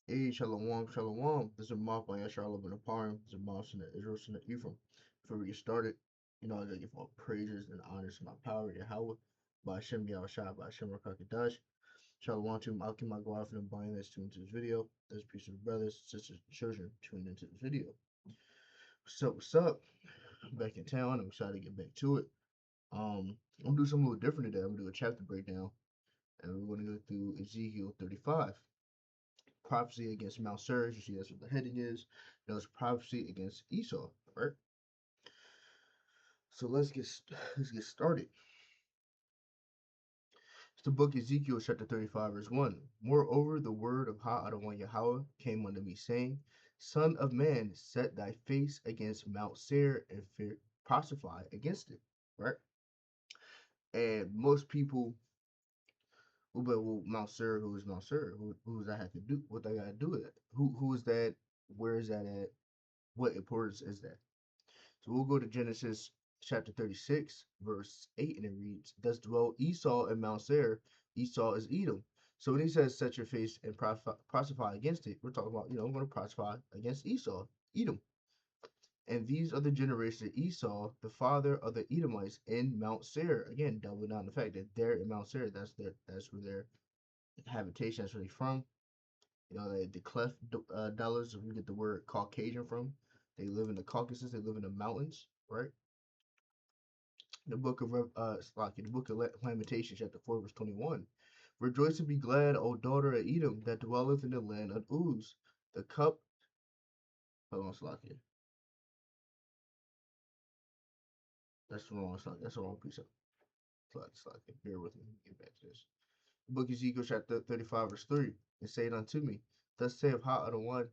Hey, Shalom, Shalom. This is Mark by Yashar Ben Aparim. This is Mark from the Israel Sinner Ephraim. Before we get started, I gotta give all praises and honors to my power, Yahweh, by Hashem Yahushua, by Hashem Rakakadash. Shalom to Malkim Magwaf and the that's tuned into this video. There's a piece of brothers, sisters, and children tuning into this video. What's up? I'm back in town. I'm excited to get back to it. I'm gonna do something a little different today. I'm gonna do a chapter breakdown, and we're gonna go through Ezekiel 35. Prophecy against Mount Seir. You see, that's what the heading is. It's prophecy against Esau. Right. So let's get started. It's the book Ezekiel chapter 35 verse 1. Moreover, the word of Ha Adonai Yahweh came unto me, saying, Son of man, set thy face against Mount Seir and prophesy against it. Right. And most people well, Mount Seir, who is Mount Seir? Who does that have to do? What they got to do with it? Who is that? Where is that at? What importance is that? So we'll go to Genesis chapter 36, verse 8, and it reads, Thus dwelt Esau in Mount Seir. Esau is Edom. So when he says, set your face and prophesy against it, we're talking about, I'm going to prophesy against Esau, Edom. And these are the generations of Esau, the father of the Edomites in Mount Seir. Again, doubling down the fact that they're in Mount Seir. That's where their habitation, that's where they're from. The cleft dwellers, we get the word Caucasian from. They live in the Caucasus, they live in the mountains, right? The book of Lamentations, chapter 4, verse 21. Rejoice and be glad, O daughter of Edom, that dwelleth in the land of Uz. The cup, hold on, Slakia. That's the wrong Slakia. That's the wrong precept. Slakia. Bear with me. Get back to this. The book of Ezekiel, chapter 35, verse 3. And say it unto me, Thus saith Ha Adonai,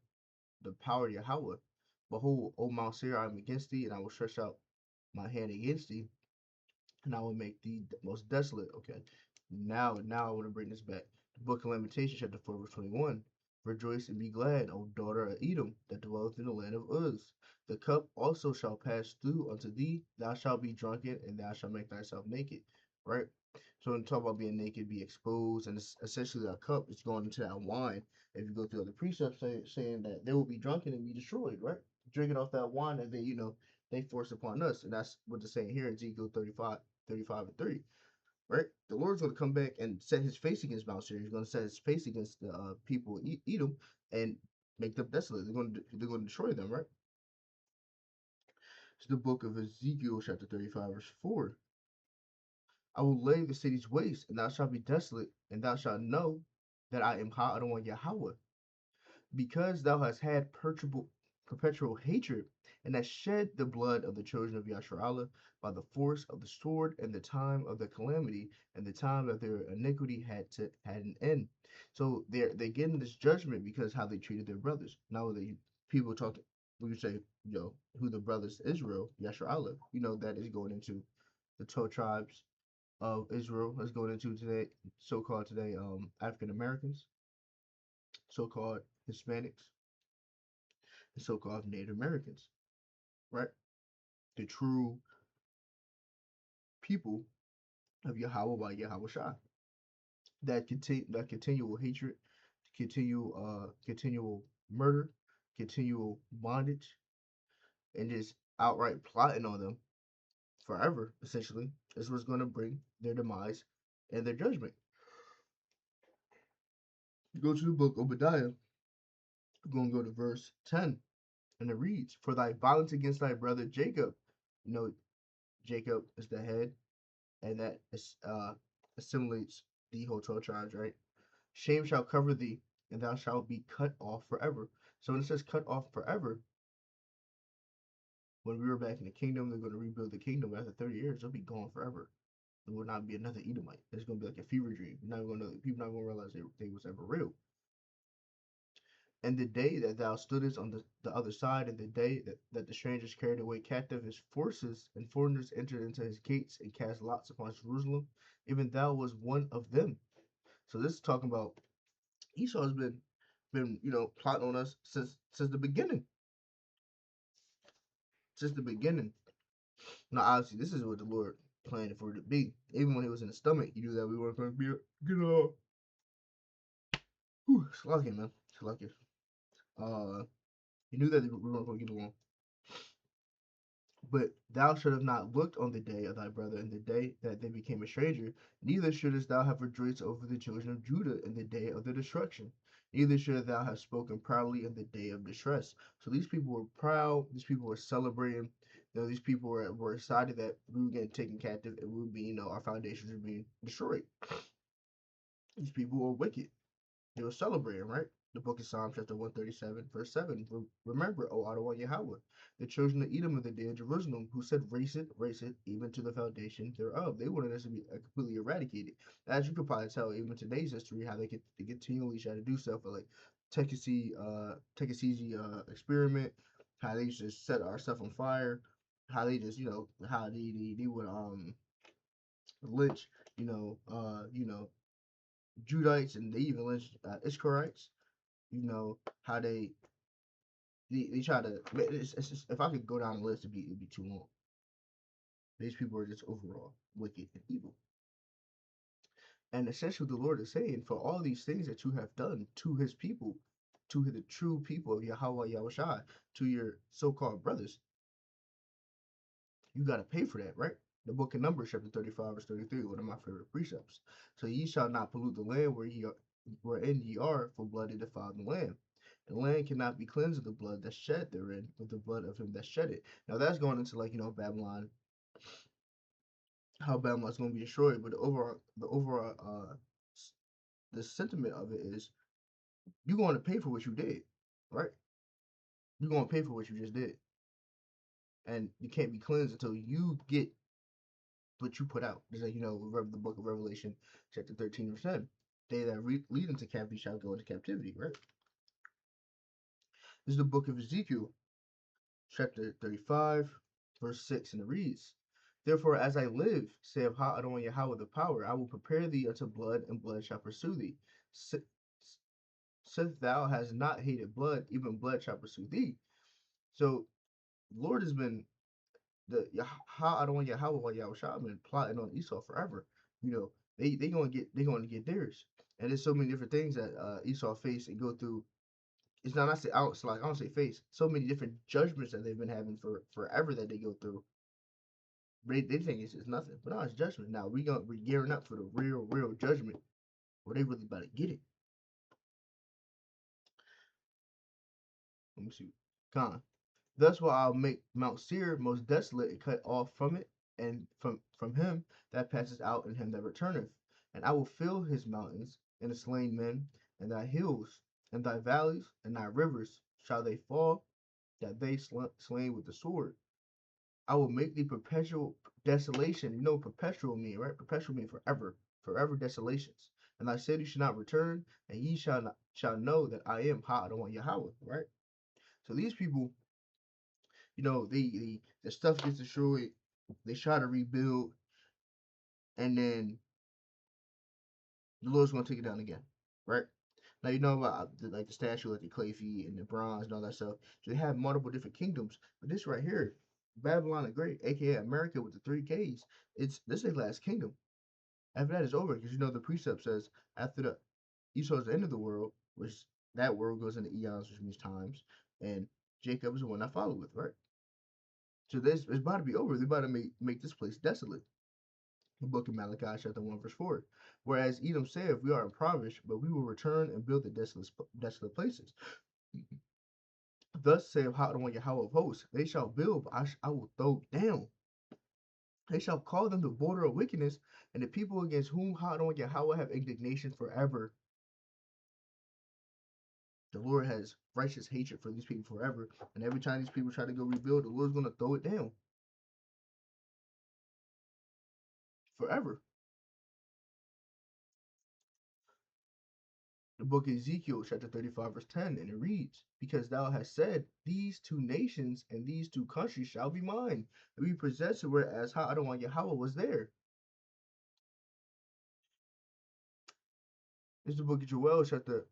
the power of Yahweh. Behold, O Mount Seir, I am against thee, and I will stretch out my hand against thee, and I will make thee most desolate. Okay. Now I want to bring this back. The book of Lamentations, chapter 4, verse 21. Rejoice and be glad, O daughter of Edom, that dwelleth in the land of Uz. The cup also shall pass through unto thee. Thou shalt be drunken, and thou shalt make thyself naked. Right? So when you talk about being naked, be exposed, and essentially that cup is going into that wine. If you go through other precepts saying that they will be drunken and be destroyed, right? Drinking off that wine that they force upon us. And that's what they're saying here in Ezekiel 35 and 3. Right? The Lord's going to come back and set his face against Mount Seir. He's going to set his face against the people of Edom and make them desolate. They're going to destroy them, right? It's the book of Ezekiel, chapter 35, verse 4. I will lay the cities waste, and thou shalt be desolate, and thou shalt know that I am Ha Adonai Yahweh. Because thou hast had perpetual hatred, and hast shed the blood of the children of Yasharallah by the force of the sword, and the time of the calamity, and the time that their iniquity had an end. So they're getting this judgment because how they treated their brothers. Now people talk, we say, who the brothers Israel, Yasharallah, that is going into the 12 tribes of Israel. That's going into today, so-called today, African Americans, so-called Hispanics, and so-called Native Americans, right? The true people of Yahweh by Yahweh Shai. That continual hatred, continual murder, continual bondage, and just outright plotting on them forever, essentially, is what's going to bring their demise and their judgment. Go to the book of Obadiah. We're going to go to verse 10, and it reads, For thy violence against thy brother Jacob, Jacob is the head, and that assimilates the whole 12 tribes, right? Shame shall cover thee, and thou shalt be cut off forever. So when it says cut off forever, when we were back in the kingdom, they're going to rebuild the kingdom after 30 years. They'll be gone forever. There will not be another Edomite. It's going to be like a fever dream. People not going to realize they was ever real. And the day that thou stoodest on the other side, and the day that the strangers carried away captive his forces, and foreigners entered into his gates and cast lots upon Jerusalem, even thou was one of them. So this is talking about Esau has been plotting on us since the beginning. Since the beginning. Now obviously this is what the Lord planned for it to be. Even when he was in the stomach, he knew that we weren't going to be sluggy, man. Sluggy. Uh, he knew that we weren't going to get along. But thou should have not looked on the day of thy brother in the day that they became a stranger, neither shouldest thou have rejoiced over the children of Judah in the day of their destruction, neither should thou have spoken proudly in the day of distress. So these people were proud, these people were celebrating, these people were excited that we were getting taken captive and we were being, our foundations were being destroyed. These people were wicked. They were celebrating, right? The book of Psalms, chapter 137, verse 7. Remember, O Adonai Yahweh, the children of Edom of the day of Jerusalem, who said, race it, even to the foundation thereof. They wanted us to be completely eradicated. As you could probably tell, even today's history, how they continually try to do stuff like Tekasizi experiment, how they just set our stuff on fire, how they just, how they would lynch, Judites, and they even lynched Ishkarites. How they try to. It's just, if I could go down the list, it'd be too long. These people are just overall wicked and evil. And essentially, the Lord is saying, for all these things that you have done to His people, to the true people of Yahweh Yahushai, to your so-called brothers, you got to pay for that, right? The book of Numbers, chapter 35, verse 33, one of my favorite precepts. So ye shall not pollute the land wherein ye are, for blood it defiled the land. And the land cannot be cleansed of the blood that's shed therein, with the blood of him that shed it. Now that's going into Babylon, how Babylon's going to be destroyed. But the sentiment of it is you're going to pay for what you did, right? You're going to pay for what you just did, and you can't be cleansed until you get what you put out. Just like the book of Revelation, chapter 13, verse 10. They that lead into captivity shall go into captivity, right? This is the book of Ezekiel, chapter 35, verse 6, and it reads, Therefore, as I live, saith Ha Adonai Yahweh the power, I will prepare thee unto blood, and blood shall pursue thee. Since thou hast not hated blood, even blood shall pursue thee. So, Lord has been Ha Adonai Yahweh Yahushua been plotting on Esau forever. They gonna get theirs. And there's so many different things that Esau face and go through. It's not I say I don't say face. So many different judgments that they've been having for forever that they go through. They think it's nothing, but no, it's judgment. Now we're gearing up for the real judgment where they really about to get it. Let me see. Con. Thus will I make Mount Seir most desolate and cut off from it, and from him that passes out and him that returneth. And I will fill his mountains and the slain men, and thy hills, and thy valleys, and thy rivers shall they fall, that they slain with the sword. I will make thee perpetual desolation. You know what perpetual mean, right? Perpetual mean forever, forever desolations. And thy city shall not return, and ye shall know that I am Ha Adonai Yahweh, right? So these people, the stuff gets destroyed. They try to rebuild, and then the Lord's gonna take it down again, right? Now about the statue, like the clay feet and the bronze and all that stuff. So they have multiple different kingdoms, but this right here, Babylon the Great, aka America with the 3 Ks, this is the last kingdom. After that is over, because the precept says after the Esau is the end of the world, which that world goes into eons, which means times, and Jacob is the one that followed with, right? So this is about to be over. They're about to make this place desolate. The book of Malachi, chapter 1, verse 4. Whereas Edom said, we are impoverished, but we will return and build the desolate places. Thus saith Adonai Yahweh of hosts, they shall build, but I will throw down. They shall call them the border of wickedness, and the people against whom Adonai Yahweh have indignation forever. The Lord has righteous hatred for these people forever, and every time these people try to go rebuild, the Lord's going to throw it down forever. The book of Ezekiel, chapter 35, verse 10, and it reads, Because thou hast said, these 2 nations and these 2 countries shall be mine, and be possessed, whereas Adonai Yahweh was there. This is the book of Joel, chapter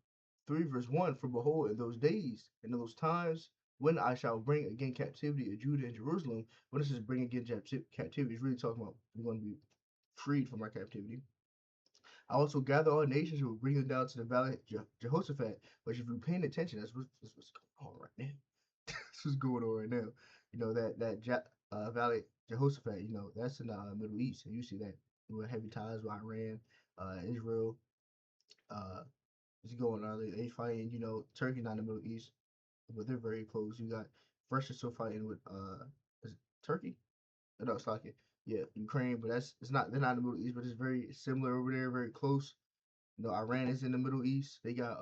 3, verse 1, For behold, in those days, and in those times, when I shall bring again captivity of Judah and Jerusalem, when this is bring again captivity, it's really talking about we're going to be freed from our captivity. I also gather all nations who will bring them down to the valley of Jehoshaphat. Which, if you're paying attention, that's what's going on right now. That's what's going on right now. You know that valley Jehoshaphat. You know that's in the Middle East, and you see that with heavy ties with Iran, Israel. Uh, is going on. They fighting. You know, Turkey not in the Middle East, but they're very close. You got Russia still fighting with is it Turkey? No, it's like it. Yeah, Ukraine, but that's it's not. They're not in the Middle East, but it's very similar over there, very close. You know, Iran is in the Middle East. They got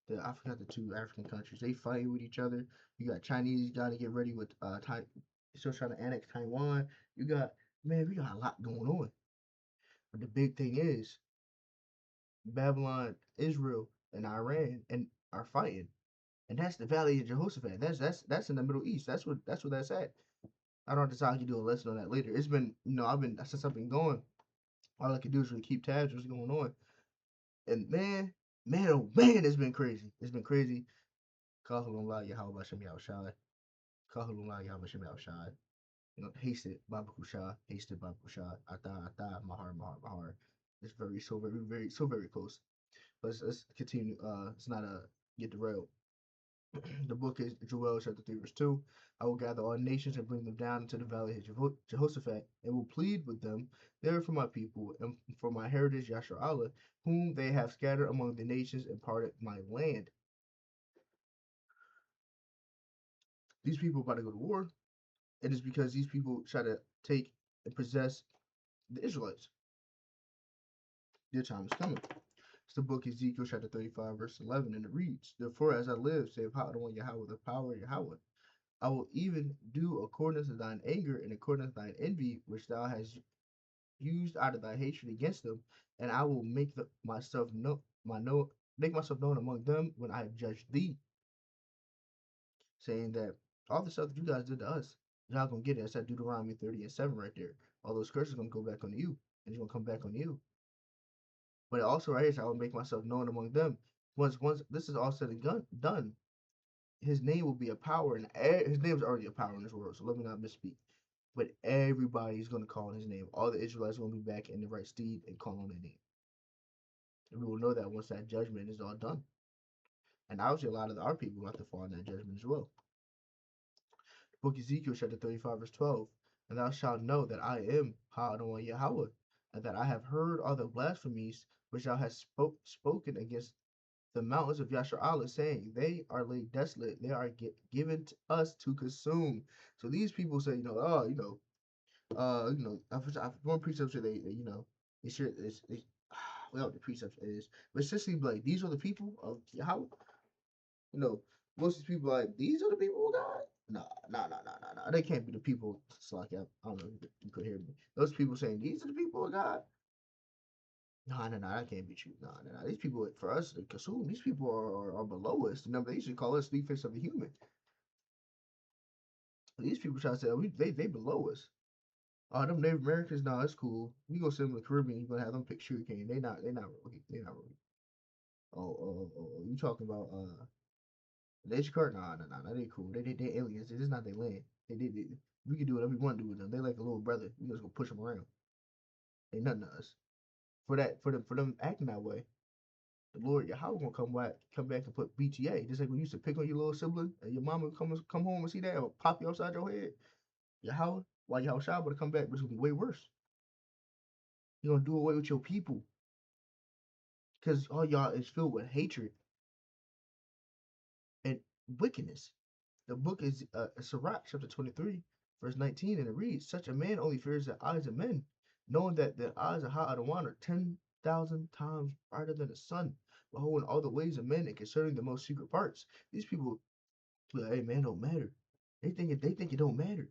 the I forgot the two African countries. They fighting with each other. You got Chinese got to get ready with still trying to annex Taiwan. You got man, we got a lot going on. But the big thing is Babylon, Israel, and Iran and are fighting, and that's the Valley of Jehoshaphat. That's in the Middle East. That's what that's at. I don't have to talk. You do a lesson on that later. It's been I've been since I've been going. All I can do is really keep tabs what's going on. And man, oh man, it's been crazy. It's been crazy. Kahulullah Yahweh Shem Yahushai. Kahulullah Yahweh Shem Yahushai. You know, hasted Baba Kusha, hasted Baba Kusha, Ata, Mahar. It's very close. Let's continue. It's not a get derailed. The book is Joel chapter 3 verse 2. I will gather all nations and bring them down into the valley of Jehoshaphat and will plead with them there for my people and for my heritage Yashar Allah, whom they have scattered among the nations and parted my land. These people are about to go to war. It is because these people try to take and possess the Israelites. Their time is coming. It's the book Ezekiel chapter 35 verse 11, and it reads, Therefore as I live, saith Yahweh, the power of Yahweh, I will even do according to thine anger and according to thine envy, which thou hast used out of thy hatred against them, and I will make make myself known among them when I have judged thee, saying that all the stuff that you guys did to us, you're not gonna get it. That's at Deuteronomy 30 and 7 right there. All those curses are gonna go back on you, and it's gonna come back on you. But it also right here says, I will make myself known among them. Once this is all said and done, his name will be a power, and his name is already a power in this world. So let me not misspeak. But everybody's going to call on his name. All the Israelites are going to be back in the right steed and call on their name. And we will know that once that judgment is all done. And obviously, a lot of our people will have to fall in that judgment as well. Book Ezekiel chapter 35 verse 12. And thou shalt know that I am Adonai Yahweh, and that I have heard all the blasphemies which thou hast spoken against the mountains of Yashar Allah, saying, They are laid desolate, they are given to us to consume. So these people say, one precept say they should well the precept is, but essentially like these are the people of Yahweh. Most of these people are like these are the people of God. Nah. They can't be the people. It's like I don't know if you could hear me. Those people saying these are the people of God. No, that can't be true. No. These people, for us to consume, these people are below us. Remember, they used to call us three fifths of a human. These people try to say they below us. Oh, them Native Americans, nah, it's cool. You go send them to the Caribbean, you gonna have them pick sugarcane. They not really. You talking about the Asian card? Nah, they cool. They aliens. This is not their land. We can do whatever we want to do with them. They like a little brother. We just gonna push them around. They nothing to us. For them acting that way, the Lord Yahweh gonna come back and put BTA. Just like when you used to pick on your little sibling and your mama come home and see that and pop you upside your head. Yahweh, why Yahweh Shah to come back, but it's gonna be way worse. You're gonna do away with your people. Because all y'all is filled with hatred and wickedness. The book is Sirach, chapter 23, verse 19, and it reads, Such a man only fears the eyes of men, knowing that the eyes of Ha-Adawan are 10,000 times brighter than the sun, beholding all the ways of men and concerning the most secret parts. These people, like, hey, man, don't matter. They think it don't matter.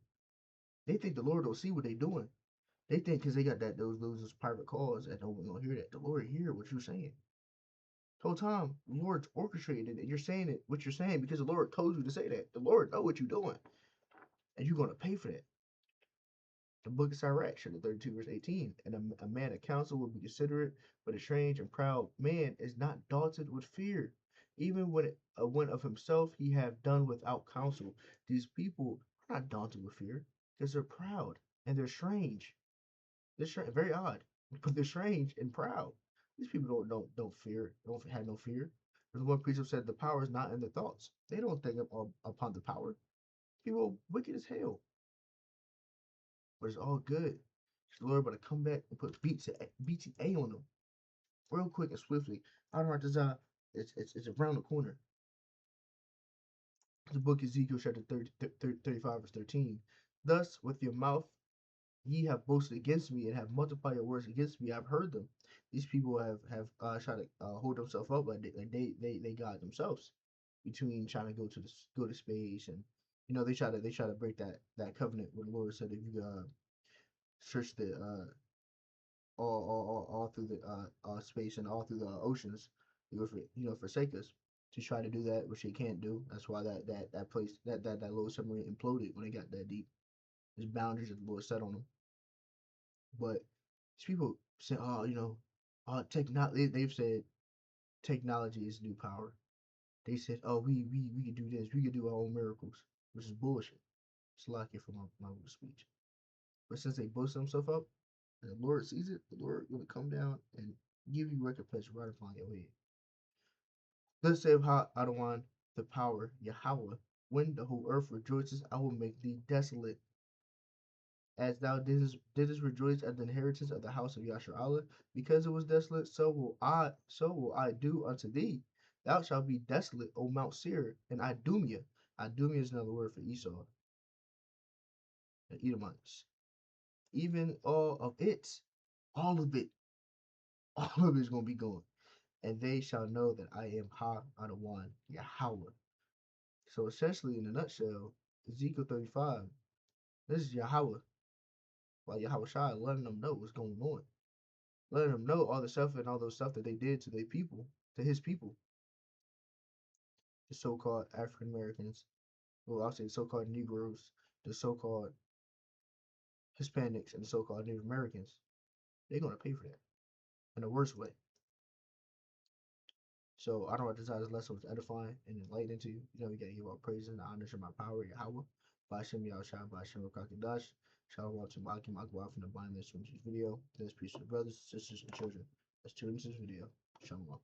They think the Lord don't see what they doing. They think because they got those private calls that don't hear that. The Lord hear what you're saying. The whole time, the Lord's orchestrated it, and you're saying it what you're saying because the Lord told you to say that. The Lord know what you're doing, and you're gonna pay for that. The book of Sirach, chapter 32, verse 18. And a man of counsel will be considerate, but a strange and proud man is not daunted with fear. Even when of himself he have done without counsel. These people are not daunted with fear because they're proud and they're strange. They're very odd, but they're strange and proud. These people don't fear, don't have no fear. There's one precept said the power is not in the thoughts. They don't think upon the power. People wicked as hell, but it's all good. The Lord about to come back and put BTA on them real quick and swiftly. Our desire, it's around the corner. The book Ezekiel chapter 35 verse 13. Thus with your mouth ye have boasted against me and have multiplied your words against me. I've heard them. These people have tried to hold themselves up like they got themselves between trying to go to space, and they try to break that covenant where the Lord said if you search the all through the space and all through the oceans, you would forsake us. To try to do that, which they can't do. That's why that place that little submarine imploded when it got that deep. There's boundaries that the Lord set on them. But these people say, oh, technology. They've said technology is new power. They said, oh, we could do this. We could do our own miracles, which is bullshit. It's like it for my speech. But since they boast themselves up, and the Lord sees it, the Lord gonna come down and give you recompense right upon your head. Thus saith Adonai, the power, Yahweh, when the whole earth rejoices, I will make thee desolate. As thou didst rejoice at the inheritance of the house of Yasharallah, because it was desolate, so will I do unto thee. Thou shalt be desolate, O Mount Seir, and Idumea. Idumea is another word for Esau and Edomites. Even all of it, all of it is gonna be gone. And they shall know that I am Ha Adawan, Yahweh. So essentially, in a nutshell, Ezekiel 35, this is Yahweh, while Yahweh Shai letting them know what's going on. Letting them know all the stuff and all those stuff that they did to their people, to his people, the so-called African Americans, well, I'll say so-called Negroes, the so-called Hispanics, and the so-called Native Americans. They're gonna pay for that in the worst way. So I don't know what desire this lesson was edifying and enlightening to you. We gotta give all praise and honor to my power, Yahweh. Bashim Yahushua, Bashim Rakakadash. Shalom to Makim Akwa from the blind this video. This peace to the brothers, sisters, and children. Let's tune into this video. Shalom.